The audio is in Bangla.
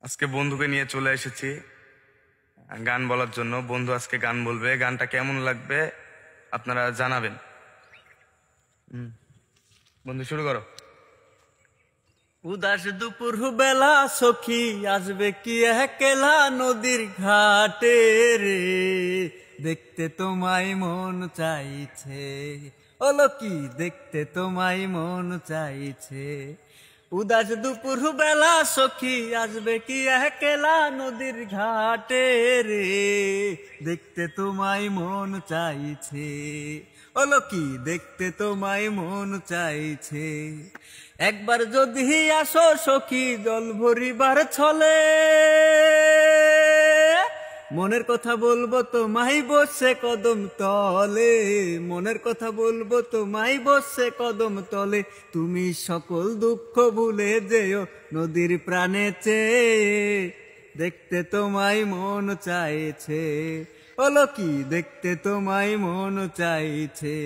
আজকে বন্ধুকে নিয়ে চলে এসেছি গান বলার জন্য। বন্ধু আজকে গান বলবে, গানটা কেমন লাগবে আপনারা জানাবেন। বন্ধু শুরু করো। উদাস দুপুর বেলা সখী আসবে কি একলা নদীর ঘাটে রে, দেখতে তোমায় মন চাইছে, ওলো কি দেখতে তোমায় মন চাইছে। উদাস দুপুর বেলা সখী আসবে কি একলা নদীর ঘাটে রে, দেখতে তোমায় মন চাইছে, ওলো কি দেখতে তোমায় মন চাইছে। একবার যদি আসো সখী জল ভরিবার ছলে, মনের কথা বলবো তোমায় বসে কদম তলে, মনের কথা বলবো তোমায় বসে কদম তলে। তুমি সকল দুঃখ ভুলে যেও নদীর প্রাণে চেয়ে, দেখতে তোমায় মন চাইছে, ওলো কি দেখতে তোমায় মন চাইছে।